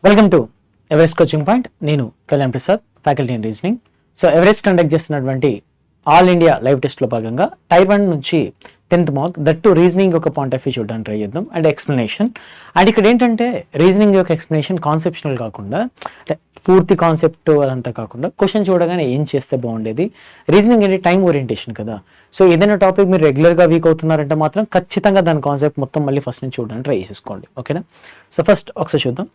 Welcome to Everest coaching point. నేను Kalyan Prasad, faculty in reasoning. So Everest conduct చేస్తున్నటువంటి all India live టెస్ట్లో భాగంగా tier 1 నుంచి 10th మార్క్ దట్టు రీజనింగ్ ఒక point of view చూడడానికి try చేద్దాం అండ్ ఎక్స్ప్లెనేషన్. అండ్ ఇక్కడ ఏంటంటే రీజనింగ్ యొక్క ఎక్స్ప్లెనేషన్ కాన్సెప్షనల్ కాకుండా, అంటే పూర్తి కాన్సెప్ట్ అదంతా కాకుండా క్వశ్చన్ చూడగానే ఏం చేస్తే బాగుండేది. రీజనింగ్ అంటే టైం ఓరియంటేషన్ కదా. సో ఏదైనా టాపిక్ మీరు రెగ్యులర్గా వీక్ అవుతున్నారంటే మాత్రం ఖచ్చితంగా దాని కాన్సెప్ట్ మొత్తం మళ్ళీ ఫస్ట్ నుంచి చూడడానికి ట్రై చేసుకోండి. ఓకేనా? సో ఫస్ట్ ఒకసారి చూద్దాం.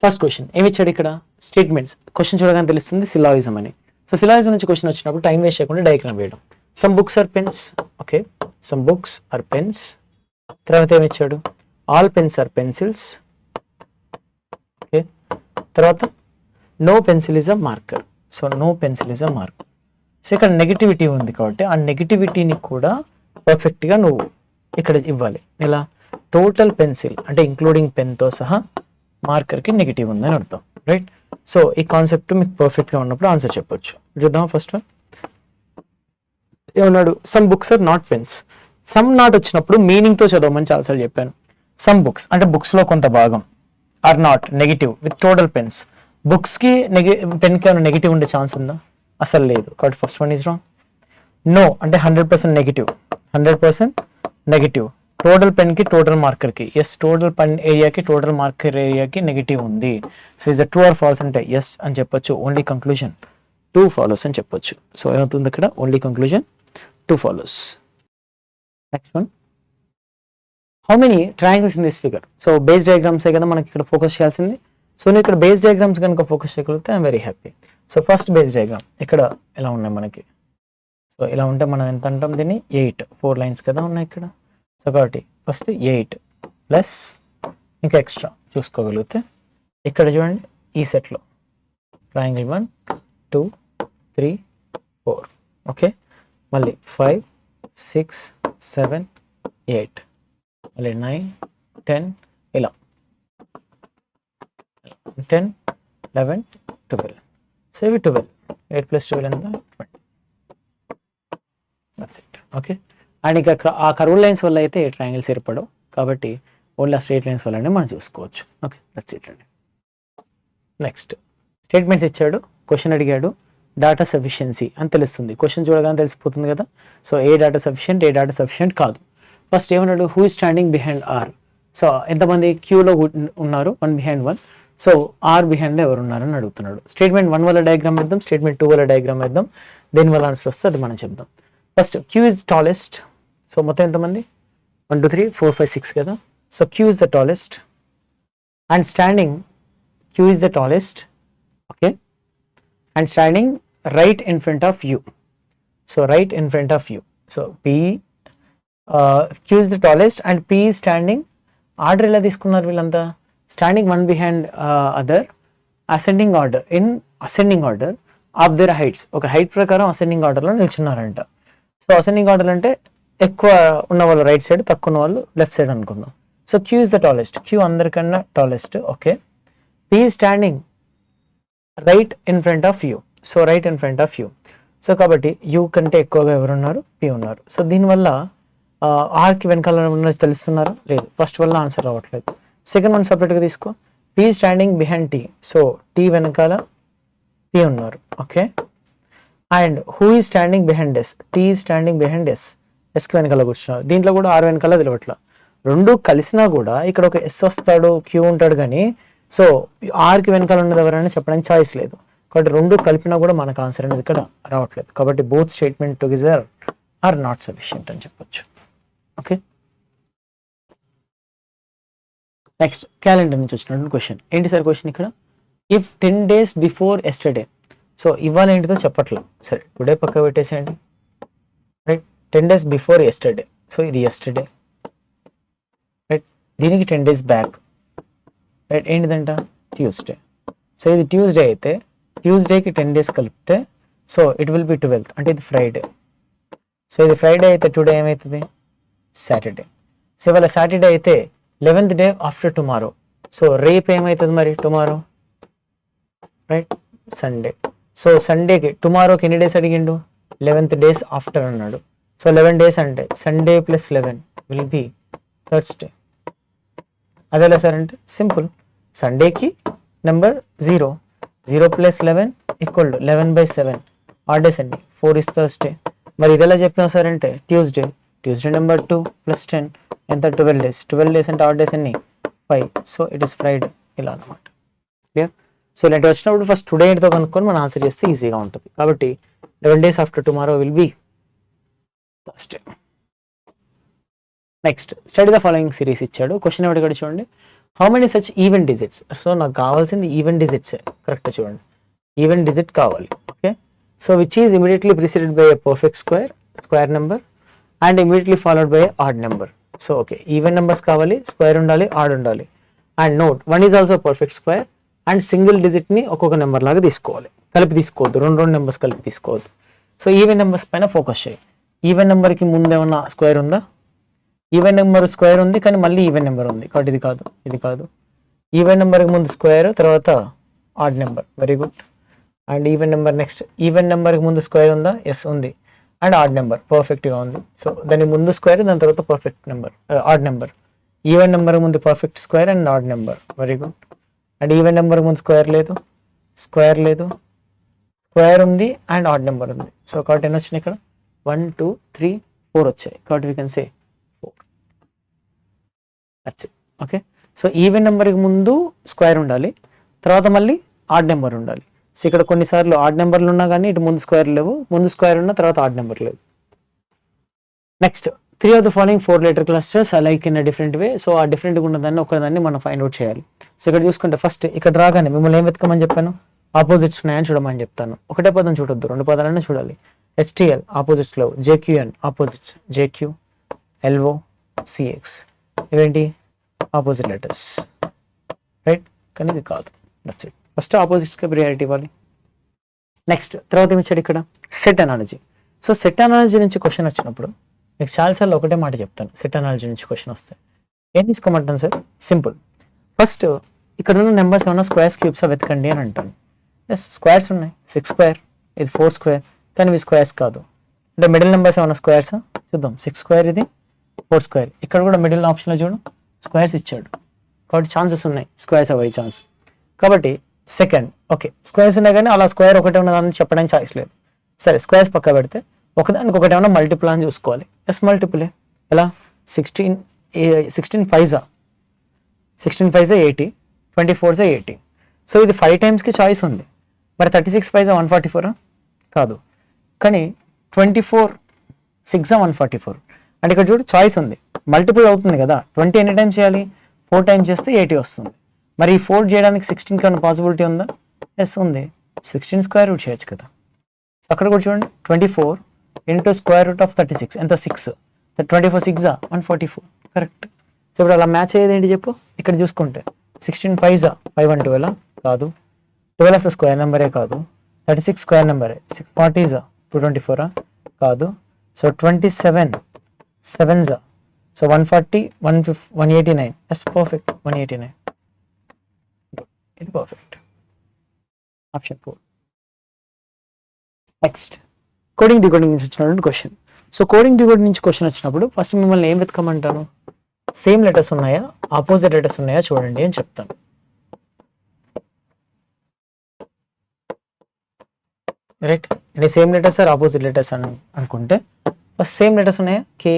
ఫస్ట్ క్వశ్చన్ ఏమి ఇచ్చాడు ఇక్కడ? స్టేట్మెంట్స్. క్వశ్చన్ చూడగానే తెలుస్తుంది సిలాయిజం అని. సో సిలాయిజం నుంచి క్వశ్చన్ వచ్చినప్పుడు టైం వేస్ట్ చేయకుండా డయాగ్రామ్ వేయడం. Some books are pens. Okay, some books are pens. తర్వాత ఏమి ఇచ్చాడు? All pens are pencils. Okay, తర్వాత no pencil is a marker. So no pencil is a marker. So ఇక్కడ negativity ఉంది కాబట్టి ఆ నెగిటివిటీని కూడా పర్ఫెక్ట్గా నువ్వు ఇక్కడ ఇవ్వాలి. ఎలా? టోటల్ పెన్సిల్ అంటే ఇంక్లూడింగ్ పెన్తో సహా మార్కర్కి నెగిటివ్ ఉందని అర్థం, రైట్? సో ఈ కాన్సెప్ట్ మీకు పర్ఫెక్ట్గా ఉన్నప్పుడు ఆన్సర్ చెప్పొచ్చు. చూద్దాం. ఫస్ట్ వన్ ఏమన్నాడు? Some books are not pens. Some not వచ్చినప్పుడు మీనింగ్తో చదవమని చాలాసార్లు చెప్పాను. సమ్ బుక్స్ అంటే బుక్స్లో కొంత భాగం are not negative with total pens. బుక్స్కి పెన్కి ఏమైనా నెగిటివ్ ఉండే ఛాన్స్ ఉందా? అసలు లేదు. కాబట్టి first one is wrong. No అంటే 100% నెగిటివ్. 100% నెగిటివ్. టోటల్ పెన్కి టోటల్ మార్కర్కి ఎస్, టోటల్ పెన్ ఏరియాకి టోటల్ మార్కర్ ఏరియాకి నెగిటివ్ ఉంది. So is the true or false అంటే ఎస్ అని చెప్పొచ్చు. ఓన్లీ కంక్లూజన్ 2 ఫాలోస్ అని చెప్పొచ్చు. సో ఏమవుతుంది ఇక్కడ? Only conclusion 2 follows. Next one, how many triangles in this figure? So base డయాగ్రామ్సే కదా మనకి ఇక్కడ ఫోకస్ చేయాల్సింది. సో నేను ఇక్కడ బేస్ డయాగ్రామ్స్ కనుక ఫోకస్ చేయగలిగితే I'm very happy. So first base diagram ఇక్కడ ఎలా ఉన్నాయి మనకి? సో ఇలా ఉంటే మనం ఎంత అంటాం దీన్ని? 8. 4 లైన్స్ కదా ఉన్నాయి ఇక్కడ. సో కాబట్టి ఫస్ట్ 8 ప్లస్ ఇంకా ఎక్స్ట్రా చూసుకోగలిగితే ఇక్కడ చూడండి ఈ సెట్లో ట్రయాంగిల్ 1 2 3 4. ఓకే, మళ్ళీ 5 6 7 8, మళ్ళీ 9 10 ఇలా 10 11 12. సో ఇవి 12. 8 + 12 ఎంత? 20. That's it. ఓకే, అండ్ ఇక ఆ కర్వ్ లైన్స్ వల్ల అయితే ట్రయాంగిల్స్ ఏర్పడవు కాబట్టి ఓన్లీ ఆ స్ట్రైట్ లైన్స్ వల్లనే మనం చూసుకోవచ్చు. ఓకే, దట్స్ ఇట్ అండి. నెక్స్ట్ స్టేట్మెంట్స్ ఇచ్చాడు, క్వశ్చన్ అడిగాడు. డాటా సఫిషియన్సీ అని తెలుస్తుంది. క్వశ్చన్ చూడగానే తెలిసిపోతుంది కదా. So a data sufficient, a data sufficient కాదు. ఫస్ట్ ఏమన్నాడు? Who is standing behind R. So ఎంతమంది క్యూలో ఉన్నారు? 1 behind 1. సో ఆర్ బిహైండ్లో ఎవరు ఉన్నారని అడుగుతున్నాడు. స్టేట్మెంట్ 1 వల్ల డయాగ్రామ్ వేద్దాం, స్టేట్మెంట్ 2 వల్ల డయాగ్రామ్ వేద్దాం. దేని వల్ల ఆన్సర్ వస్తే అది మనం చెప్దాం. First Q is tallest. So మొత్తం ఎంతమంది? 1 2 3 4 5 6 కదా. So Q is the tallest and standing, Q is the tallest. Okay, and standing right in front of you. So right in front of you. So P, Q is the tallest and P standing. Order ఎలా తీసుకున్నారు వీళ్ళంతా? Standing 1 behind other, ascending order, in ascending order of their heights. ఒక height ప్రకారం ascending ఆర్డర్లో నిల్చున్నారంట. So ascending order అంటే ఎక్కువ ఉన్న వాళ్ళు రైట్ సైడ్, తక్కువ ఉన్న వాళ్ళు లెఫ్ట్ సైడ్ అనుకుందాం. So Q is the tallest. Q అందరికన్నా tallest. Okay, P standing right in front of you. So right in front of you. So కాబట్టి యూ కంటే ఎక్కువగా ఎవరు ఉన్నారు? పీ ఉన్నారు. సో దీనివల్ల ఆర్కి వెనకాల ఉన్నది తెలుస్తున్నారా? లేదు. ఫస్ట్ వల్ల ఆన్సర్ రావట్లేదు. సెకండ్ వన్ సపరేట్గా తీసుకో. P standing behind T. So T వెనకాల పీ ఉన్నారు. Okay, and who is standing behind S. T is standing behind S. ఎస్కి వెనకాల కూర్చున్నారు. దీంట్లో కూడా ఆర్ వెనకాల తెలియట్లా. రెండు కలిసినా కూడా ఇక్కడ ఒక ఎస్ వస్తాడు, క్యూ ఉంటాడు, కానీ సో ఆర్కి వెనకాల ఉన్నది ఎవరైనా చెప్పడానికి ఛాయిస్ లేదు. కాబట్టి రెండు కలిపినా కూడా మనకు ఆన్సర్ అనేది ఇక్కడ రావట్లేదు. కాబట్టి both statement together are not sufficient అని చెప్పొచ్చు. ఓకే, నెక్స్ట్ క్యాలెండర్ నుంచి వచ్చినటువంటి క్వశ్చన్. ఏంటి సార్ క్వశ్చన్ ఇక్కడ? If 10 days before yesterday. So ఇవాళ ఏంటిదో చెప్పట్లేదు. సరే, టుడే పక్క పెట్టేసేయండి. Right, 10 days before yesterday. So ఇది ఎస్టర్డే, రైట్. దీనికి 10 days బ్యాక్, రైట్. ఏంటిదంట? ట్యూస్డే. సో ఇది ట్యూస్డే అయితే ట్యూస్డేకి 10 days కలిపితే so it will be 12th, అంటే ఇది ఫ్రైడే. సో ఇది ఫ్రైడే అయితే టుడే ఏమవుతుంది? సాటర్డే. సో ఇవాళ సాటర్డే అయితే 11th day after tomorrow. So రేపు ఏమవుతుంది మరి? Tomorrow, right, Sunday. సో సండేకి టుమారోకి ఎన్ని డేస్ అడిగిండు? 11th days ఆఫ్టర్ అన్నాడు. సో 11 days అంటే సండే + 11 విల్ బి థర్స్డే. అది ఎలా సార్ అంటే సింపుల్, సండేకి నెంబర్ 0, 0 + 11 = 11/7. ఆడ్ డేస్ ఎన్ని? 4 ఇస్ థర్స్డే. మరి ఇది ఎలా చెప్పినావు సార్ అంటే ట్యూస్డే నెంబర్ 2 + 10 ఎంత? 12 డేస్. 12 డేస్ అంటే ఆడ్ డేస్ ఎన్ని? 5. So it is Friday. ఇలా అనమాట. క్లియర్? సో ఇలాంటి వచ్చినప్పుడు ఫస్ట్ టుడే ఏంటితో కనుక్కొని మనం ఆన్సర్ చేస్తే ఈజీగా ఉంటుంది. కాబట్టి 11 days after tomorrow will be Thursday. Next study the following series ఇచ్చాడు. క్వశ్చన్ ఎవరి కూడా చూడండి, how many such even digits. So నాకు కావాల్సింది ఈవెన్ డిజిట్సే. కరెక్ట్ చూడండి, ఈవెన్ డిజిట్ కావాలి. Okay, so which is immediately preceded by a perfect square number and immediately followed by odd number. So okay, even numbers కావాలి, square ఉండాలి, odd ఉండాలి. And note, 1 is also perfect square and single డిజిట్ని ఒక్కొక్క number లాగా తీసుకోవాలి, కలిపి తీసుకోవద్దు, రెండు నెంబర్స్ కలిపి తీసుకోవద్దు. సో ఈవెన్ నెంబర్స్ పైన ఫోకస్ చేయి. ఈవెన్ నెంబర్కి ముందు ఏమన్నా స్క్వేర్ ఉందా? ఈవెన్ నెంబర్ స్క్వేర్ ఉంది కానీ మళ్ళీ ఈవెన్ నెంబర్ ఉంది కాబట్టి ఇది కాదు, ఇది కాదు. ఈవెన్ నెంబర్కి ముందు స్క్వేర్, తర్వాత add number. Very good. And even number next, even నెంబర్కి ముందు స్క్వేర్ ఉందా? ఎస్ ఉంది. అండ్ ఆడ్ నెంబర్ పర్ఫెక్ట్గా ఉంది. సో దాని ముందు స్క్వేర్, దాని తర్వాత perfect number, odd number. Even number ముందు perfect square and odd number. Very good. And even number ముందు స్క్వేర్ లేదు, స్క్వేర్ ఉంది అండ్ ఆడ్ నెంబర్ ఉంది. సో కాబట్టి ఎన్ని వచ్చినాయి ఇక్కడ? 1 2 3 4 వచ్చాయి. కాబట్టి we can say 4. That's it. Okay, so even నెంబర్కి ముందు స్క్వేర్ ఉండాలి, తర్వాత మళ్ళీ ఆడ్ నెంబర్ ఉండాలి. సో ఇక్కడ కొన్నిసార్లు ఆడ్ నెంబర్లు ఉన్నా కానీ ఇటు ముందు స్క్వేర్ లేవు, ముందు స్క్వేర్ ఉన్న తర్వాత ఆడ్ నెంబర్ లేదు. Next, 3 of the following 4 letter clusters are like in a different way. So ఆ డిఫరెంట్గా ఉన్నదాన్ని ఒకదాన్ని మనం ఫైండ్ అవుట్ చేయాలి. సో ఇక్కడ చూసుకుంటే ఫస్ట్ ఇక్కడ రాగానే మిమ్మల్ని ఏం వెతకమని చెప్పాను? ఆపోజిట్స్ ఉన్నాయని చూడమని చెప్తాను. ఒకటే పదం చూడొద్దు, 2 పదాలన్నా చూడాలి. HTL ఆపోజిట్స్ లో, JQN opposites, JQ LO CX ఇవేంటి? Opposite letters, right? కానీ ఇది కాదు. That's it. ఫస్ట్ ఆపోజిట్స్కి ప్రియారిటీ ఇవ్వాలి. నెక్స్ట్ తర్వాత ఏమి ఇచ్చాడు ఇక్కడ? Set analogy. So set analogy నుంచి క్వశ్చన్ వచ్చినప్పుడు మీకు చాలాసార్లు ఒకటే మాట చెప్తాను, సెట్ అనాలజీ నుంచి క్వశ్చన్ వస్తే ఏం తీసుకోమంటాను సార్? సింపుల్, ఫస్ట్ ఇక్కడ ఉన్న నెంబర్స్ ఏమన్నా స్క్వేర్స్ క్యూబ్స్ వెతకండి అని అంటాను. ఎస్, స్క్వేర్స్ ఉన్నాయి. 6 స్క్వేర్, ఇది 4 స్క్వేర్, కానీ ఇవి స్క్వేర్స్ కాదు. అంటే మిడిల్ నెంబర్స్ ఏమన్నా స్క్వేర్స్ చూద్దాం. 6 స్క్వేర్, ఇది 4 స్క్వేర్. ఇక్కడ కూడా మిడిల్ ఆప్షన్లో చూడు స్క్వేర్స్ ఇచ్చాడు, కాబట్టి ఛాన్సెస్ ఉన్నాయి స్క్వేర్స్ అవ్వే ఛాన్స్. కాబట్టి సెకండ్, ఓకే స్క్వేర్స్ ఉన్నాయి కానీ అలా స్క్వేర్ ఒకటే ఉన్నదాన్ని చెప్పడానికి ఛాయిస్ లేదు. సరే స్క్వేర్స్ పక్క పెడితే ఒకదానికి ఒకటి ఏమన్నా మల్టిపుల్ అని చూసుకోవాలి. ఎస్ మల్టిపులే. ఎలా? 16 5s 80, 24s 80. సో ఇది 5 టైమ్స్కి చాయిస్ ఉంది. మరి 36 5s 144 కాదు, కానీ 24 6 144. అంటే ఇక్కడ చూడు చాయిస్ ఉంది, మల్టిపుల్ అవుతుంది కదా. 20 ఎన్ని టైమ్స్ చేయాలి? 4 టైమ్స్ చేస్తే 80 వస్తుంది. మరి ఈ 4 చేయడానికి 16కి ఏమైనా పాసిబిలిటీ ఉందా? ఎస్ ఉంది. 16 స్క్వేర్ రూట్ చేయొచ్చు కదా. సో అక్కడ కూడా చూడండి 24 ఇంటూ స్క్వేర్ రూట్ ఆఫ్ 36 ఎంత? 6. 24 6 144. కరెక్ట్. సో ఇప్పుడు అలా మ్యాచ్ అయ్యేది ఏంటి చెప్పు? ఇక్కడ చూసుకుంటే 16 5s 512 కాదు, 12s స్క్వేర్ నెంబరే కాదు, 36 స్క్వేర్ నెంబరే, 640s 224 కాదు. So 27 7s, so 140 189. Yes perfect, 189. ఇది perfect. Option 4. Next, coding decoding నుంచి వచ్చినటువంటి క్వశ్చన్. సో కోడింగ్ డికోడింగ్ నుంచి క్వశ్చన్ వచ్చినప్పుడు ఫస్ట్ మిమ్మల్ని ఏం వెతకమంటాను? సేమ్ లెటర్స్ ఉన్నాయా, ఆపోజిట్ లెటర్స్ ఉన్నాయా చూడండి అని చెప్తాను. రైట్? అంటే same letters or opposite letters అని అనుకుంటే ఫస్ట్ సేమ్ లెటర్స్ ఉన్నాయా? కే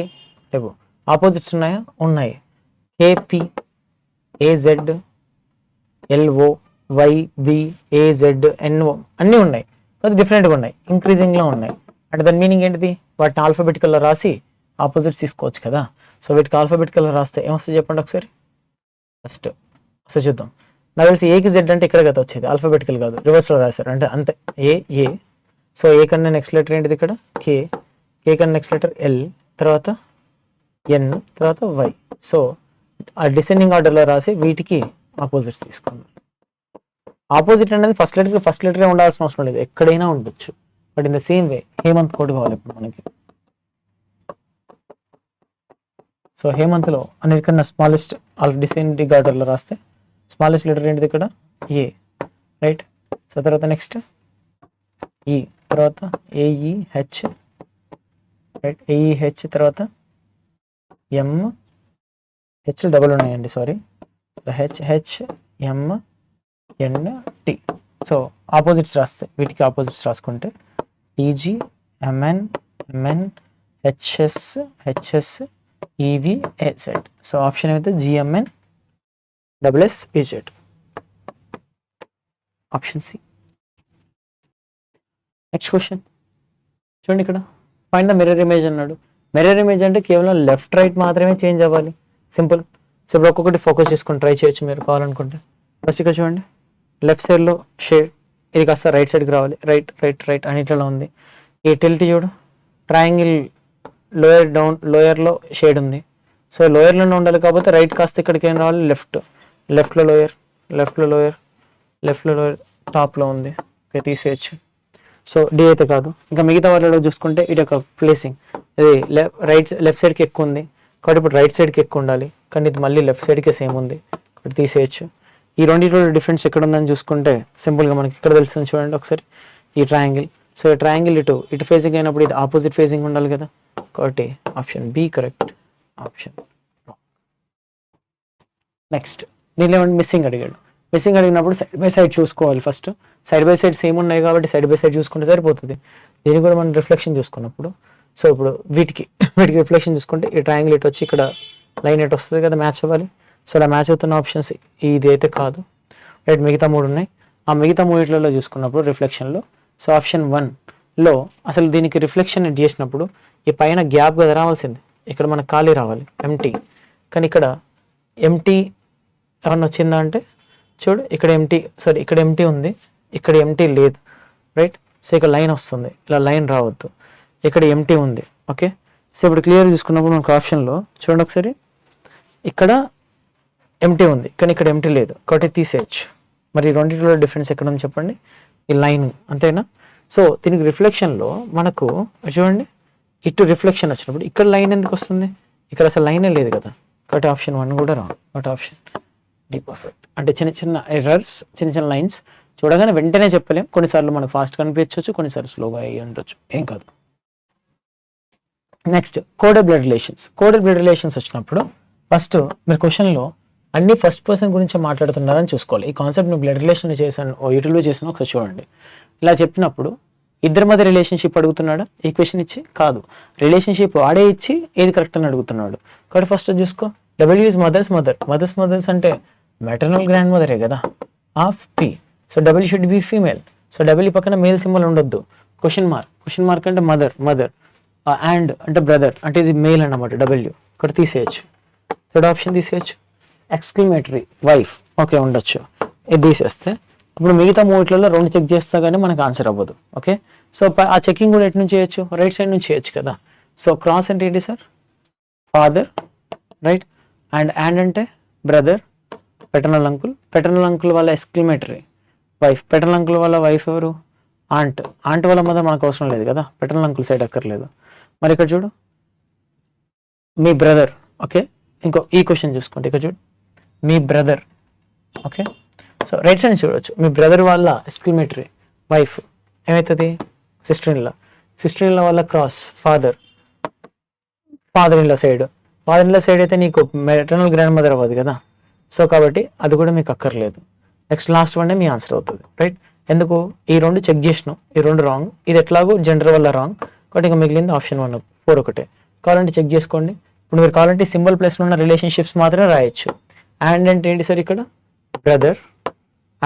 లేవు. ఆపోజిట్స్ ఉన్నాయా? ఉన్నాయి. KP AZ LO YB AZ NO అన్నీ ఉన్నాయి, కొద్దిగా డిఫరెంట్గా ఉన్నాయి, ఇంక్రీజింగ్లో ఉన్నాయి. అంటే దాని మీనింగ్ ఏంటిది? వాటిని ఆల్ఫాబెటికల్లో రాసి ఆపోజిట్స్ తీసుకోవచ్చు కదా. సో వీటికి ఆల్ఫాబెటికల్లో రాస్తే ఏమొస్తుంది చెప్పండి ఒకసారి. ఫస్ట్ అసలు చూద్దాం. నాకు తెలిసి ఏకి జెడ్ అంటే ఇక్కడ కదా వచ్చేది, ఆల్ఫాబెటికల్ కాదు, రివర్స్లో రాశారు అంటే అంతే. ఏ. సో ఏ కన్నా నెక్స్ట్ లెటర్ ఏంటిది ఇక్కడ? కే కన్నా నెక్స్ట్ లెటర్ L, తర్వాత N, తర్వాత Y. సో ఆ డిసెండింగ్ ఆర్డర్లో రాసి వీటికి ఆపోజిట్స్ తీసుకోండి. ఆపోజిట్ అనేది ఫస్ట్ లెటరే ఉండాల్సిన అవసరం లేదు, ఎక్కడైనా ఉండొచ్చు. But in the same way Hemant code కావాలి ఇప్పుడు మనకి. సో హేమంత్లో అన్నిటికన్నా స్మాలెస్ట్ డిసెండింగ్ ఆర్డర్లో రాస్తే స్మాలెస్ట్ లెటర్ ఏంటిది ఇక్కడ? ఏ. రైట్? సో తర్వాత నెక్స్ట్ ఈ, తర్వాత AEH, రైట్? AEH తర్వాత M, H డబుల్ ఉన్నాయండి, sorry, so HHMNT. So opposites రాస్తే వీటికి ఆపోజిట్స్ రాసుకుంటే TG MN MN HS HS EV AZ. So option అయితే GMN SSEZ. Option C. Next question చూడండి, ఇక్కడ ఫైండ్ ద మిర్రర్ ఇమేజ్ అన్నాడు. Mirror image అంటే కేవలం లెఫ్ట్ రైట్ మాత్రమే చేంజ్ అవ్వాలి, సింపుల్. సో ఇప్పుడు ఒక్కొక్కటి ఫోకస్ చేసుకొని ట్రై చేయొచ్చు మీరు కావాలనుకుంటే. ఫస్ట్ ఇక్కడ చూడండి, లెఫ్ట్ సైడ్లో షేడ్ ఇది కాస్త రైట్ సైడ్కి రావాలి, రైట్ రైట్ రైట్ అన్నిట్లలో ఉంది. ఈ టిల్ట్ చూడు, ట్రయాంగిల్ లోయర్ డౌన్ లోయర్లో షేడ్ ఉంది. సో లోయర్లోనే ఉండాలి కాబట్టి రైట్ కాస్త ఇక్కడికి ఏం రావాలి, లెఫ్ట్, లెఫ్ట్లో లోయర్, లెఫ్ట్లో లోయర్, లెఫ్ట్లో లోయర్, టాప్లో ఉంది. ఓకే, తీసేయచ్చు. సో డి అయితే కాదు. ఇంకా మిగతా వాళ్ళలో చూసుకుంటే ఇది ఒక ప్లేసింగ్, ఇది లెఫ్ట్ సైడ్కి ఎక్కువ ఉంది కాబట్టి ఇప్పుడు రైట్ సైడ్కి ఎక్కువ ఉండాలి, కానీ ఇది మళ్ళీ లెఫ్ట్ సైడ్కే సేమ్ ఉంది కాబట్టి తీసేయచ్చు. ఈ రెండింటిలో డిఫరెన్స్ ఎక్కడ ఉందని చూసుకుంటే సింపుల్గా మనకి ఇక్కడ తెలుస్తుంది చూడండి ఒకసారి, ఈ ట్రయాంగిల్. సో ఈ ట్రయాంగిల్ ఇటు ఫేసింగ్ అయినప్పుడు ఇది ఆపోజిట్ ఫేసింగ్ ఉండాలి కదా, కాబట్టి option B correct. Option next దీనిలో ఏమంటే మిస్సింగ్ అడిగాడు. మిస్సింగ్ అడిగినప్పుడు సైడ్ బై సైడ్ చూసుకోవాలి. First side by side same ఉన్నాయి కాబట్టి సైడ్ బై సైడ్ చూసుకుంటే సరిపోతుంది. దీనికి కూడా మనం రిఫ్లెక్షన్ చూసుకున్నప్పుడు, సో ఇప్పుడు వీటికి రిఫ్లెక్షన్ చూసుకుంటే ఈ ట్రయాంగిల్ ఇటు వచ్చి ఇక్కడ లైన్ ఎటు వస్తుంది కదా, మ్యాచ్ అవ్వాలి. సో అలా మ్యాచ్ అవుతున్న ఆప్షన్స్ ఇది అయితే కాదు, రైట్. మిగతా మూడు ఉన్నాయి. ఆ మిగతా మూడిట్లలో చూసుకున్నప్పుడు రిఫ్లెక్షన్లో, సో ఆప్షన్ 1లో అసలు దీనికి రిఫ్లెక్షన్ చేసినప్పుడు ఈ పైన గ్యాప్ కదా రావాల్సింది, ఇక్కడ మనకు ఖాళీ రావాలి ఎంటీ. కానీ ఇక్కడ ఎంటీ ఏమన్నా వచ్చిందా అంటే చూడు, ఇక్కడ ఎంటీ, సారీ ఇక్కడ ఎంటీ ఉంది, ఇక్కడ ఎంటీ లేదు, రైట్. సో ఇక్కడ లైన్ వస్తుంది, ఇలా లైన్ రావద్దు, ఇక్కడ ఎంటీ ఉంది. ఓకే, సో ఇప్పుడు క్లియర్ చూసుకున్నప్పుడు మనకు ఆప్షన్లో చూడండి ఒకసారి, ఇక్కడ ఎంటీ ఉంది కానీ ఇక్కడ ఎంటీ లేదు కాబట్టి తీసేయచ్చు. మరి రెండింటిలో డిఫరెన్స్ ఎక్కడ ఉంది చెప్పండి, ఈ లైన్, అంతేనా. సో దీనికి రిఫ్లెక్షన్లో మనకు చూడండి, ఇటు రిఫ్లెక్షన్ వచ్చినప్పుడు ఇక్కడ లైన్ ఎందుకు వస్తుంది, ఇక్కడ అసలు లైనే లేదు కదా, కాబట్టి ఆప్షన్ 1 కూడా రాంగ్. కాబట్టి ఆప్షన్ డి పర్ఫెక్ట్. అంటే చిన్న చిన్న ఎర్రర్స్, చిన్న చిన్న లైన్స్ చూడగానే వెంటనే చెప్పలేం, కొన్నిసార్లు మనకు ఫాస్ట్ కనిపించవచ్చు, కొన్నిసార్లు స్లోగా అయ్యి ఉండొచ్చు, ఏం కాదు. Next coded blood relations. Coded blood relations వచ్చినప్పుడు ఫస్ట్ మీరు క్వశ్చన్లో అన్ని ఫస్ట్ పర్సన్ గురించి మాట్లాడుతున్నారని చూసుకోవాలి. ఈ కాన్సెప్ట్ నేను బ్లడ్ రిలేషన్ చేశాను, యూటిలైజ్ చేశాను, ఒకసారి చూడండి. ఇలా చెప్పినప్పుడు ఇద్దరి మధ్య రిలేషన్షిప్ అడుగుతున్నాడా, ఈక్వేషన్ ఇచ్చి కాదు, రిలేషన్షిప్ వాడే ఇచ్చి ఏది కరెక్ట్ అని అడుగుతున్నాడు. కాబట్టి ఫస్ట్ చూసుకో, W is mothers mother. Mothers అంటే మెటర్నల్ గ్రాండ్ మదరే కదా, of P. So W should be female. So W పక్కన మేల్ సింబల్ ఉండొద్దు. క్వశ్చన్ మార్క్ అంటే మదర్, అండ్ అంటే బ్రదర్, అంటే ఇది మేల్ అన్నమాట డబ్ల్యూ, ఇక్కడ తీసేయచ్చు. థర్డ్ ఆప్షన్ తీసేయచ్చు. ఎక్స్క్లమేటరీ వైఫ్, ఓకే ఉండొచ్చు, ఇది తీసేస్తే ఇప్పుడు మిగతా మూడిట్లలో 2 చెక్ చేస్తా కానీ మనకు ఆన్సర్ అవ్వదు. ఓకే, సో ఆ చెకింగ్ కూడా ఎటు నుంచి చేయొచ్చు, రైట్ సైడ్ నుంచి చేయొచ్చు కదా. సో క్రాస్ అంటే ఏంటి సార్, ఫాదర్, రైట్. అండ్ అంటే బ్రదర్, పెటర్నల్ అంకుల్ వాళ్ళ ఎక్స్క్లమేటరీ వైఫ్, పెటర్నల్ అంకుల్ వాళ్ళ వైఫ్ ఎవరు, ఆంట్ వాళ్ళ మదర్ మనకు అవసరం లేదు కదా, పెటర్నల్ అంకుల్ సైడ్ అక్కర్లేదు. మరి ఇక్కడ చూడు, మీ బ్రదర్. ఓకే, ఇంకో ఈ క్వశ్చన్ చూసుకోండి, ఇక్కడ చూడు, మీ brother. Okay, so right side చూడవచ్చు, మీ బ్రదర్ వాళ్ళ ఎక్స్క్లమేటరీ వైఫ్ ఏమవుతుంది, సిస్టర్ ఇన్ లా వాళ్ళ cross father in law side అయితే నీకు మెటర్నల్ గ్రాండ్ మదర్ అవ్వదు కదా. సో కాబట్టి అది కూడా మీకు అక్కర్లేదు. నెక్స్ట్ లాస్ట్ వన్ మీ ఆన్సర్ అవుతుంది, రైట్. ఎందుకు, ఈ 2 చెక్ చేసినాం, ఈ 2 రాంగ్, ఇది ఎట్లాగో జెండర్ వల్ల రాంగ్, కాబట్టి ఇంకా మిగిలింది ఆప్షన్ 1 4 ఒకటే. కావాలంటే చెక్ చేసుకోండి. ఇప్పుడు మీరు కావాలంటే సింబల్ ప్లేస్లో ఉన్న రిలేషన్షిప్స్ మాత్రమే రాయొచ్చు. అండ్ అంటే ఏంటి సార్, ఇక్కడ బ్రదర్,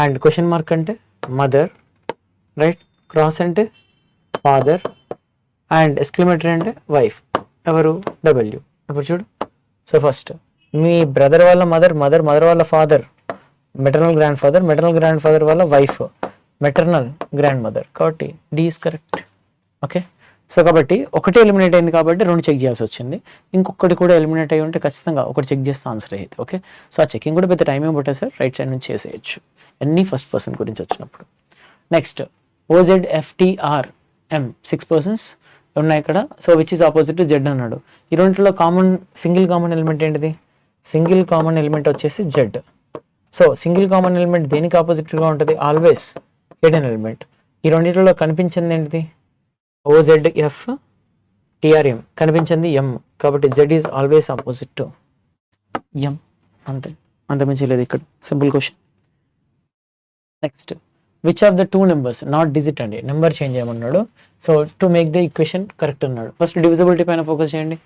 అండ్ క్వశ్చన్ మార్క్ అంటే మదర్, రైట్. క్రాస్ అంటే ఫాదర్, అండ్ ఎక్స్క్లమేటరీ అంటే వైఫ్, ఎవరు, డబ్ల్యూ. ఇప్పుడు చూడు, సో ఫస్ట్ మీ బ్రదర్ వాళ్ళ మదర్ వాళ్ళ ఫాదర్ మెటర్నల్ గ్రాండ్ ఫాదర్ వాళ్ళ వైఫ్ మెటర్నల్ గ్రాండ్ మదర్, కాబట్టి D is correct. Okay, so కాబట్టి ఒకటి ఎలిమినేట్ అయింది కాబట్టి 2 చెక్ చేయాల్సి వచ్చింది. ఇంకొకటి కూడా ఎలిమినేట్ అయ్యి ఉంటే ఖచ్చితంగా ఒకటి చెక్ చేస్తే ఆన్సర్ అయ్యేది. ఓకే, సో ఆ చెకింగ్ కూడా పెద్ద టైం ఏం పట్టదు సార్, రైట్ సైడ్ నుంచి చేసేయచ్చు ఎన్ని ఫస్ట్ పర్సన్ గురించి వచ్చినప్పుడు. నెక్స్ట్ OZFTRM 6 పర్సన్స్ ఉన్నాయి ఇక్కడ. So which is opposite to Z అన్నాడు. ఈ రెండింటిలో సింగిల్ కామన్ ఎలిమెంట్ ఏంటిది, సింగిల్ కామన్ ఎలిమెంట్ వచ్చేసి Z. So single common element దేనికి ఆపోజిట్గా ఉంటుంది, ఆల్వేస్ హిడెన్ ఎలిమెంట్. ఈ రెండింటిలో కనిపించింది ఏంటిది, OZFTRM, కనిపించింది M, కాబట్టి Z is always opposite to M, అంతే. అంతమించి లేదు ఇక్కడ, simple question. Next, which of the two numbers not digit అండి, నెంబర్ చేంజ్ చేయమన్నాడు. So to make the equation correct అన్నాడు. ఫస్ట్ డివిజిబిలిటీ పైన ఫోకస్ చేయండి.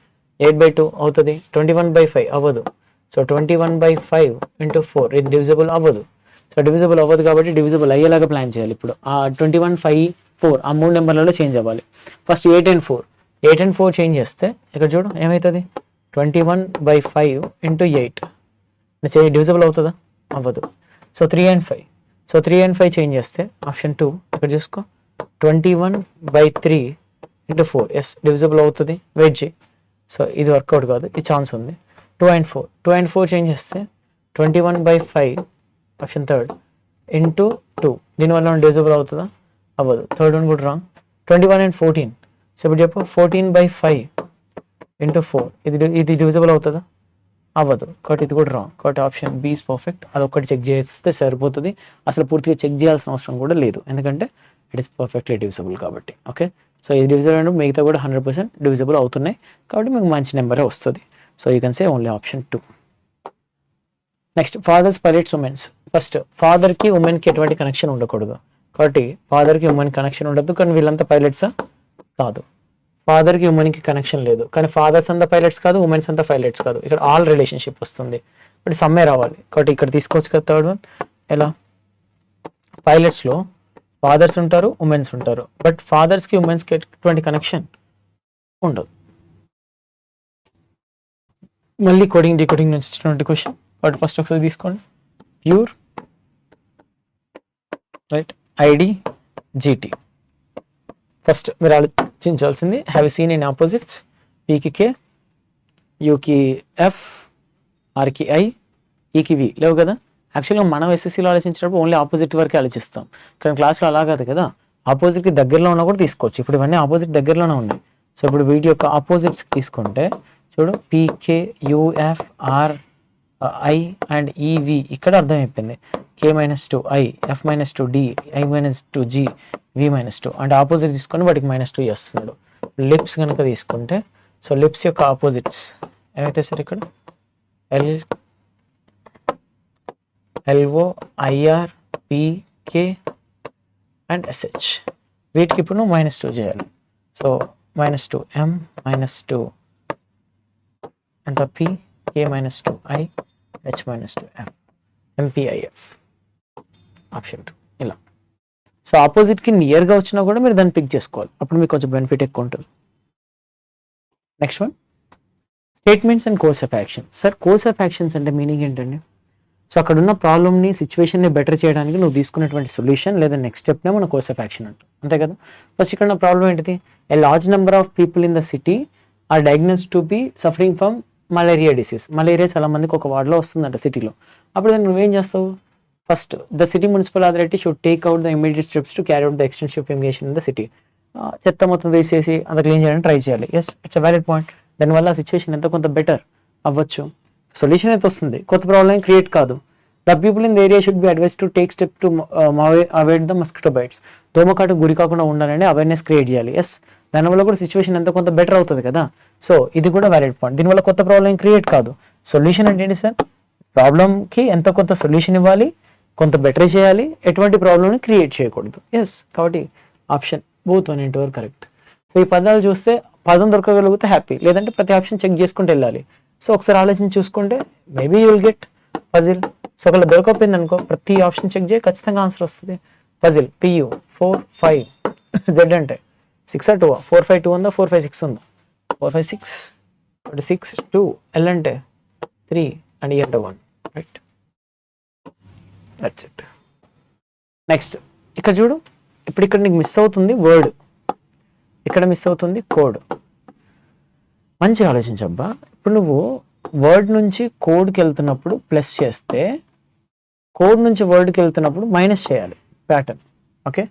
8/2 అవుతుంది, 21/5 అవ్వదు. సో 21/5 × 4 ఇది డివిజిబుల్ అవ్వదు. సో డివిజిబుల్ అవ్వదు కాబట్టి డివిజిబుల్ అయ్యేలాగా ప్లాన్ చేయాలి. ఇప్పుడు ఆ 21, 5, 4 ఆ 3 నెంబర్లలో చేంజ్ అవ్వాలి. ఫస్ట్ 8 and 4, 8 and 4 చేంజ్ చేస్తే ఇక్కడ చూడు ఏమవుతుంది, 21/5 × 8 డివిజిబుల్ అవుతుందా, అవ్వదు. So 3 and 5, so 3 and 5 change చేస్తే ఆప్షన్ 2 ఇక్కడ చూసుకో, 21/3 × 4 ఎస్ డివిజిబుల్ అవుతుంది. వెయిట్ చేయి. సో ఇది వర్కౌట్ కాదు, ఈ ఛాన్స్ ఉంది. 2 and 4, 2 and 4 చేంజ్ చేస్తే 21/5 ఆప్షన్ 3 × 2 దీనివల్ల డివిజిబుల్ అవుతుందా, అవ్వదు. థర్డ్ వన్ కూడా రాంగ్. 21 and 14, సో ఇప్పుడు చెప్పు 14/5 × 4 ఇది డివిజిబుల్ అవుతుందా, అవ్వదు. కాబట్టి ఇది కూడా రాంగ్. కాబట్టి ఆప్షన్ బి ఇస్ పర్ఫెక్ట్. అదొక్కటి చెక్ చేస్తే సరిపోతుంది, అసలు పూర్తిగా చెక్ చేయాల్సిన అవసరం కూడా లేదు, ఎందుకంటే ఇట్ ఈస్ పర్ఫెక్ట్లీ డివిజిబుల్ కాబట్టి. ఓకే, సో ఇది డివిజిబుల్ అంటే మిగతా కూడా 100% డివిజిబుల్ అవుతున్నాయి కాబట్టి మీకు మంచి నెంబరే వస్తుంది. So you can say only option 2. Next, fathers pilots women's. First ఫాదర్కి ఉమెన్కి ఎటువంటి కనెక్షన్ ఉండకూడదు కాబట్టి ఫాదర్కి ఉమెన్ కనెక్షన్ ఉండదు, కానీ వీళ్ళంతా పైలట్సా కాదు. ఫాదర్కి ఉమెన్కి కనెక్షన్ లేదు, కానీ ఫాదర్స్ అంతా పైలట్స్ కాదు, ఉమెన్స్ అంతా పైలట్స్ కాదు. ఇక్కడ ఆల్ రిలేషన్షిప్ వస్తుంది, ఇప్పుడు సమ్మే రావాలి కాబట్టి ఇక్కడ తీసుకోవచ్చు కదా. థర్డ్ వన్ ఎలా, పైలట్స్లో ఫాదర్స్ ఉంటారు, ఉమెన్స్ ఉంటారు, బట్ ఫాదర్స్కి ఉమెన్స్కి ఎటువంటి కనెక్షన్ ఉండదు. మళ్ళీ కోడింగ్ డీకోడింగ్ నుంచి ఇచ్చినటువంటి క్వశ్చన్ కాబట్టి ఫస్ట్ ఒకసారి తీసుకోండి. Pure right ID GT. First మీరు ఆలోచించాల్సింది, హ్యావ్ సీన్ ఇన్ ఆపోజిట్స్, పీకి కే, యూకి ఎఫ్, ఆర్కి ఐ, ఈకి వి లేవు కదా. యాక్చువల్గా మనం ఎస్ఎస్సీలో ఆలోచించినప్పుడు ఓన్లీ ఆపోజిట్ వరకే ఆలోచిస్తాం, కానీ క్లాస్లో అలా కాదు కదా, ఆపోజిట్కి దగ్గరలో ఉన్నా కూడా తీసుకోవచ్చు. ఇప్పుడు ఇవన్నీ ఆపోజిట్ దగ్గరలోనే ఉన్నాయి. సో ఇప్పుడు వీటి యొక్క ఆపోజిట్స్ తీసుకుంటే చూడు, పీకే, యూఎఫ్, ఆర్, ఐ అండ్ ఈవి ఇక్కడ అర్థమైపోయింది. K-2 I, F-2 D, I-2 G, V-2 అంటే ఆపోజిట్ తీసుకొని వాటికి -2 చేస్తున్నాడు. లిప్స్ కనుక తీసుకుంటే, సో లిప్స్ యొక్క ఆపోజిట్స్ ఏమైతే సార్ ఇక్కడ LO, IR, PK and SH. వీటికి ఇప్పుడు నువ్వు -2 చేయాలి. సో -2 M, -2 ఎంత P, K-2 I, H-2 F, MPIF option 2 ఇలా. సో ఆపోజిట్కి నియర్గా వచ్చినా కూడా మీరు దాన్ని పిక్ చేసుకోవాలి, అప్పుడు మీకు కొంచెం బెనిఫిట్ ఎక్కువ ఉంటుంది. Next one, statements and course of action. Sir course of actions అంటే మీనింగ్ ఏంటండి? సో అక్కడ ఉన్న ప్రాబ్లమ్ని, సిచ్యువేషన్ని బెటర్ చేయడానికి నువ్వు తీసుకున్నటువంటి సొల్యూషన్ లేదా నెక్స్ట్ స్టెప్నే మన కోర్స్ ఆఫ్ యాక్షన్ అంటాం, అంతే కదా. ఫస్ట్ ఇక్కడ ఉన్న ప్రాబ్లం ఏంటిది, a large number of people in the city are diagnosed to be suffering from malaria disease. Malaria చాలా మందికి ఒక వార్డులో వస్తుందంట సిటీలో. అప్పుడు దాన్ని నువ్వేం చేస్తావు, first the city municipal authority should take out the immediate steps to carry out the extensive fumigation in the city. చెత్త మొత్తం తీసేసి అంత క్లీన్ చేయడానికి ట్రై చేయాలి. Yes, it's a valid point. దానివల్ల సిచ్యువేషన్ ఎంతో కొంత బెటర్ అవ్వచ్చు, సొల్యూషన్ అయితే వస్తుంది, కొత్త ప్రాబ్లం క్రియేట్ కాదు. The people in the area should be advise to take step to avoid the mosquito bites. దోమకాటు గురి కాకుండా ఉండాలని అవేర్నెస్ క్రియేట్ చేయాలి. ఎస్, దానివల్ల కూడా సిచ్యువేషన్ ఎంతో కొంత బెటర్ అవుతుంది కదా. సో ఇది కూడా వ్యాలిడ్ పాయింట్. దీనివల్ల కొత్త ప్రాబ్లం క్రియేట్ కాదు. సొల్యూషన్ అంటే ఏంటి సార్, ప్రాబ్లంకి ఎంతో కొంత సొల్యూషన్ ఇవ్వాలి, కొంత బెటర్ చేయాలి, ఎటువంటి ప్రాబ్లమ్ని క్రియేట్ చేయకూడదు. ఎస్, కాబట్టి option both 1 and 2 are correct. So ఈ పదాలు చూస్తే పదం దొరకగలిగితే హ్యాపీ, లేదంటే ప్రతి ఆప్షన్ చెక్ చేసుకుంటూ వెళ్ళాలి. సో ఒకసారి ఆలోచించి చూసుకుంటే maybe you will get puzzle. So ఒకవేళ దొరకపోయింది అనుకో, ప్రతి ఆప్షన్ చెక్ చేయి, ఖచ్చితంగా ఆన్సర్ వస్తుంది. పజిల్ PU 4, 5 Z అంటే 6 or 2, 4, 5, 2 ఉందా, 4, 5, 6 ఉందా, 4, 5, 6 6, 2, L అంటే 3 అండ్ E అంటే 1, రైట్. That's it. నెక్స్ట్ ఇక్కడ చూడు, ఇప్పుడు ఇక్కడ నీకు మిస్ అవుతుంది వర్డ్, ఇక్కడ మిస్ అవుతుంది కోడ్. మంచిగా ఆలోచించబ్బా. ఇప్పుడు నువ్వు వర్డ్ నుంచి కోడ్కి వెళ్తున్నప్పుడు ప్లస్ చేస్తే, కోడ్ నుంచి వర్డ్కి వెళ్తున్నప్పుడు మైనస్ చేయాలి ప్యాటర్న్. ఓకే,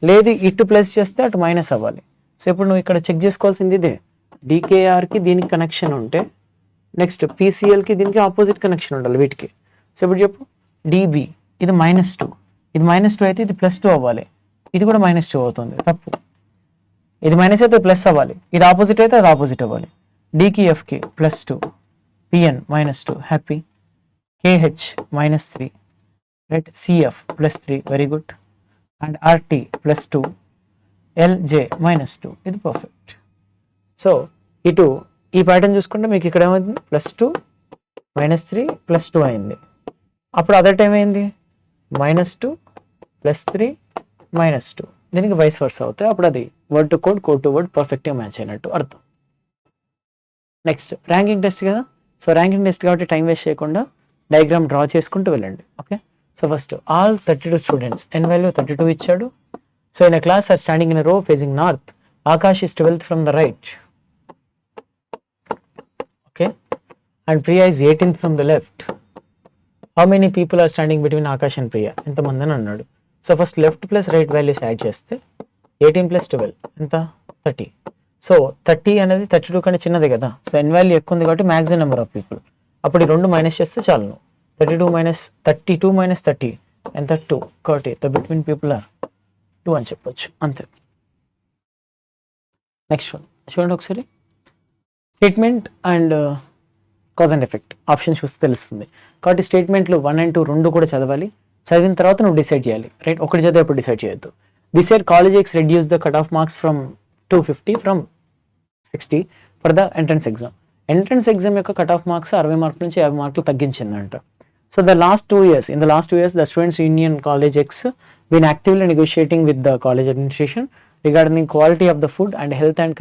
లేదు ఇటు ప్లస్ చేస్తే అటు మైనస్ అవ్వాలి. సో ఇప్పుడు నువ్వు ఇక్కడ చెక్ చేసుకోవాల్సింది ఇదే, DKRకి దీనికి కనెక్షన్ ఉంటే నెక్స్ట్ PCLకి దీనికి ఆపోజిట్ కనెక్షన్ ఉండాలి వీటికి. సో ఇప్పుడు చెప్పు, DB ఇది -2, ఇది -2 అయితే ఇది +2 అవ్వాలి, ఇది కూడా -2 అవుతుంది, తప్పు. ఇది మైనస్ అయితే ప్లస్ అవ్వాలి, ఇది ఆపోజిట్ అయితే అది ఆపోజిట్ అవ్వాలి. Dకి Fకి +2, PN -2 happy, KH minus 3, right? CF plus 3, very good. And RT plus 2, LJ minus 2, ఇది పర్ఫెక్ట్. సో ఇటు ఈ ప్యాటర్న్ చూసుకుంటే మీకు ఇక్కడ ఏమైంది, +2 -3 +2 అయింది. అప్పుడు అదర్ టైం అయింది -2 +3 -2, దీనికి వైస్ వర్సా అవుతాయి. అప్పుడు అది word to code to word పర్ఫెక్ట్గా మ్యాచ్ అయినట్టు అర్థం. నెక్స్ట్ ర్యాంకింగ్ టెస్ట్ కదా. సో ర్యాంకింగ్ టెస్ట్ కాబట్టి టైం వేస్ట్ చేయకుండా డయాగ్రామ్ డ్రా చేసుకుంటూ వెళ్ళండి. Okay, so first all 32 students, N value 32 ఇచ్చాడు. So in class are standing in row facing north, Aakash is 12th from the right, okay, and Priya is 18th from the left. How many people are standing between Akash and Priya? ఎంతమంది అని అన్నాడు. So first left plus right values add చేస్తే 18 + 12 ఎంత, 30. So 30 అనేది 32 కంటే చిన్నది కదా. So ఎన్ value ఎక్కువ ఉంది కాబట్టి మ్యాక్సిమం నెంబర్ ఆఫ్ పీపుల్. అప్పుడు ఈ రెండు మైనస్ చేస్తే చాలు. 32 - 30 ఎంత, 2. కాబట్టి ద బిట్వీన్ పీపుల్ ఆర్ 2 అని చెప్పొచ్చు, అంతే. నెక్స్ట్ వన్ చూడండి ఒకసారి, statement and cause and effect option చూస్తే తెలుస్తుంది. కాబట్టి స్టేట్మెంట్లు 1 and 2 రెండు కూడా చదవాలి. చదివిన తర్వాత నువ్వు డిసైడ్ చేయాలి, రైట్? ఒకటి చదివి ఎప్పుడు డిసైడ్ చేయొద్దు. This year college x reduce the cut off marks from 250 from 60 for the entrance exam. Entrance exam యొక్క కట్ ఆఫ్ మార్క్స్ 60 మార్కుల నుంచి 50 మార్కులు తగ్గించిందంట. So in the last 2 years, the Students' Union College X been actively negotiating with the college administration regarding the quality of the food and health and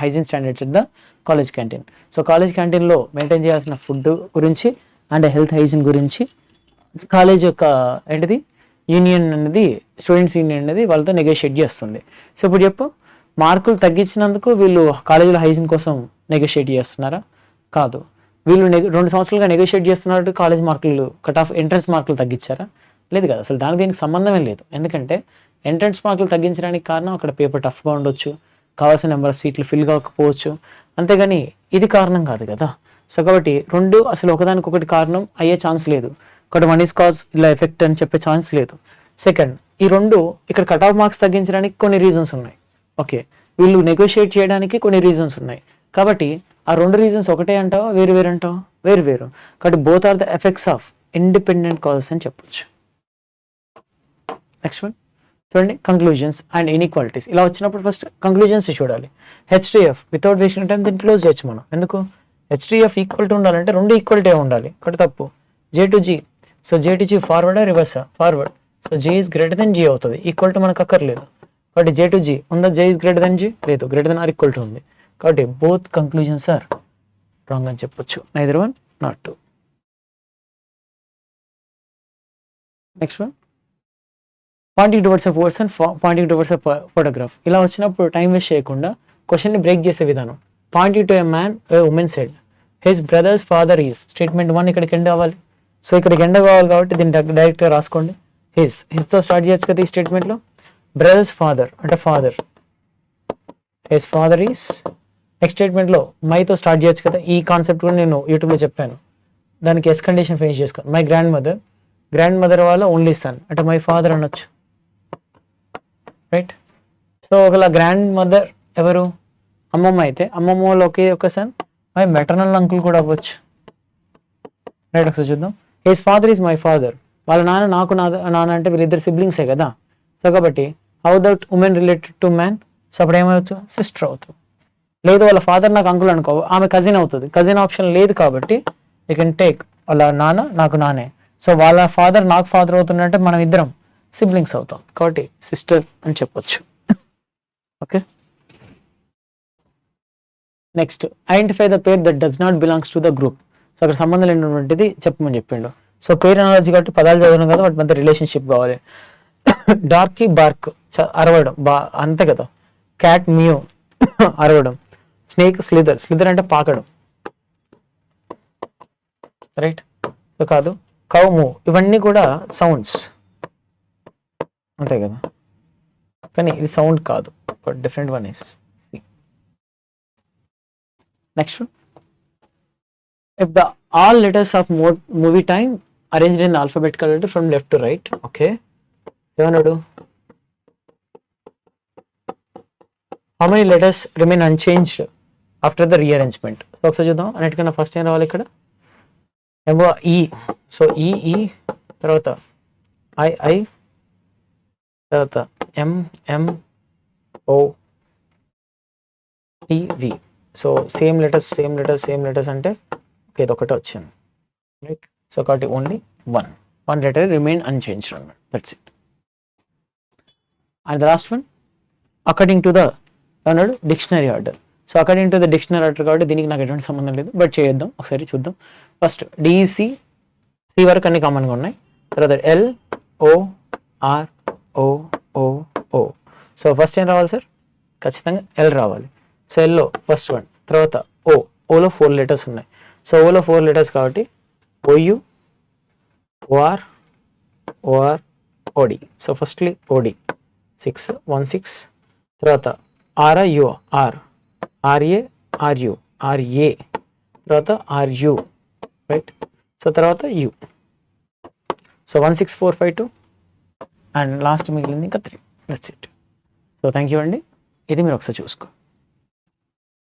hygiene standards at the college canteen. So college క్యాంటీన్లో maintain చేయాల్సిన food గురించి and health hygiene గురించి college యొక్క ఏంటిది union అనేది, students union అనేది వాళ్ళతో negotiate చేస్తుంది. సో ఇప్పుడు చెప్పు, మార్కులు తగ్గించినందుకు వీళ్ళు కాలేజీలో హైజీన్ కోసం నెగోషియేట్ చేస్తున్నారా? కాదు. వీళ్ళు 2 సంవత్సరాలుగా నెగోషియేట్ చేస్తున్నట్టు కాలేజ్ మార్కులు కట్ ఆఫ్ ఎంట్రన్స్ మార్కులు తగ్గించారా? లేదు కదా. అసలు దీనికి సంబంధమే లేదు. ఎందుకంటే ఎంట్రన్స్ మార్కులు తగ్గించడానికి కారణం అక్కడ పేపర్ టఫ్గా ఉండొచ్చు, కావాల్సిన నెంబర్ ఆఫ్ సీట్లు ఫిల్ కాకపోవచ్చు, అంతేగాని ఇది కారణం కాదు కదా. సో కాబట్టి రెండు అసలు ఒకదానికొకటి కారణం అయ్యే ఛాన్స్ లేదు. ఒకటి వన్ ఈస్ కాజ్ ఇలా ఎఫెక్ట్ అని చెప్పే ఛాన్స్ లేదు. సెకండ్, ఈ రెండు ఇక్కడ కట్ ఆఫ్ మార్క్స్ తగ్గించడానికి కొన్ని రీజన్స్ ఉన్నాయి. ఓకే, వీళ్ళు నెగోషియేట్ చేయడానికి కొన్ని రీజన్స్ ఉన్నాయి. కాబట్టి ఆ 2 రీజన్స్ ఒకటే అంటావా, వేరు అంటావా? వేరు. కాబట్టి both are the effects of independent causes అని చెప్పొచ్చు. నెక్స్ట్ వన్ చూడండి, కంక్లూజన్స్ అండ్ ఇన్ఈక్వాలిటీస్. ఇలా వచ్చినప్పుడు ఫస్ట్ కంక్లూజన్స్ చూడాలి. HTF వితౌట్ వేస్టింగ్ టైం దీన్ని క్లోజ్ చేయొచ్చు మనం. ఎందుకు? HTF ఈక్వల్ టు ఉండాలంటే 2 ఈక్వాలిటీ ఉండాలి. ఒకటి తప్పు. J to G, so J to G ఫార్వర్డా రివర్సా? Forward. So J is greater than G అవుతుంది. ఈక్వల్ టు మనకు అక్కర్లేదు. కాబట్టి J to G ఉందా? J is greater than G లేదు, greater than or equal to ఉంది. కాబట్టి బోత్ కంక్లూజన్స్ ఆర్ రాంగ్ అని చెప్పొచ్చు. Neither one not two. Next one, pointing towards a person, pointing towards a photograph. ఇలా వచ్చినప్పుడు time waste చేయకుండా క్వశ్చన్ని బ్రేక్ చేసే విధానం. Pointing to a man, a women said his brothers father is. Statement 1 ఇక్కడికి end అవ్వాలి. సో ఇక్కడికి end కావాలి కాబట్టి దీన్ని డైరెక్ట్గా రాసుకోండి. హిస్తో స్టార్ట్ చేయొచ్చు కదా ఈ స్టేట్మెంట్లో. బ్రదర్స్ ఫాదర్ అంటే father, his father is. Next స్టేట్మెంట్లో మైతో స్టార్ట్ చేయొచ్చు కదా. ఈ కాన్సెప్ట్ కూడా నేను యూట్యూబ్లో చెప్పాను. దానికి ఎస్ కండిషన్ ఫినిష్ చేసుకోండి. మై గ్రాండ్ మదర్ వాళ్ళ ఓన్లీ సన్ అంటే మై ఫాదర్ అనొచ్చు, రైట్? సో ఒకవేళ గ్రాండ్ మదర్ ఎవరు? అమ్మమ్మ అయితే అమ్మమ్మ వాళ్ళు ఒకే ఒక సన్, మై మెటర్నల్ అంకుల్ కూడా అవ్వచ్చు, రైట్? ఒకసారి చూద్దాం. His father is my father, వాళ్ళ నాన్న నాకు నాన్న అంటే వీళ్ళిద్దరు సిబ్లింగ్సే కదా. సో కాబట్టి how that women related to man, so అప్పుడు ఏమవచ్చు? సిస్టర్ అవుతుంది. లేదు వాళ్ళ ఫాదర్ నాకు అంకుల్ అనుకో, ఆమె కజిన్ అవుతుంది. కజిన్ ఆప్షన్ లేదు కాబట్టి యూ కెన్ టేక్ వాళ్ళ నాన్న నాకు నానే. సో వాళ్ళ ఫాదర్ నాకు ఫాదర్ అవుతుందంటే మనం ఇద్దరం సిబ్లింగ్స్ అవుతాం కాబట్టి సిస్టర్ అని చెప్పొచ్చు. Okay, next identify the pair that does not belongs to the group. So అక్కడ సంబంధం లేనటువంటిది చెప్పమని చెప్పిండు. సో పేరు అనాలజీ కాబట్టి పదాలు చదవడం కదా, వాటి మధ్య రిలేషన్షిప్ కావాలి. డార్కీ బార్క్ అరవడం అంతే కదా. క్యాట్ మియో అరవడం. స్నేక్ స్లిదర్ అంటే పాకడం, రైట్? సో కాదు. కౌ మూవ్, ఇవన్నీ కూడా సౌండ్స్ అంతే కదా, కానీ ఇది సౌండ్ కాదు, different one is. Next one, if the all letters of movie time arranged in alphabetical order from left to right. Okay, ఏమన్నాడు? How many letters remain unchanged after the rearrangement. So ఒకసారి చూద్దాం. అన్నిటికన్నా first ఏం రావాలి ఇక్కడ? ఈ. So ఈ తర్వాత ఐ తర్వాత MO TV. So same letters అంటే ఓకే ఇది ఒకటే వచ్చింది రైట్. సో కాబట్టి only one letter remain unchanged అన్నమాట. That's it. And the last one according to the అన్నాడు dictionary order. So according to the dictionary order కాబట్టి దీనికి నాకు ఎటువంటి సంబంధం లేదు, బట్ చేద్దాం ఒకసారి చూద్దాం. ఫస్ట్ DEC C వరకు అన్ని కామన్గా ఉన్నాయి. తర్వాత LOROO. సో ఫస్ట్ ఏం రావాలి సార్? ఖచ్చితంగా L రావాలి. సో Lలో ఫస్ట్ వన్, తర్వాత ఓలో 4 లెటర్స్ ఉన్నాయి. సో ఓలో 4 లెటర్స్ కాబట్టి OU OR OD. So firstly OD 6 తర్వాత RIU RA తర్వాత RU రైట్. సో తర్వాత U. సో 1 6 4 5 2 అండ్ లాస్ట్ మిగిలింది ఇంకా 3. That's it. So thank you అండి. ఇది మీరు ఒకసారి చూసుకో.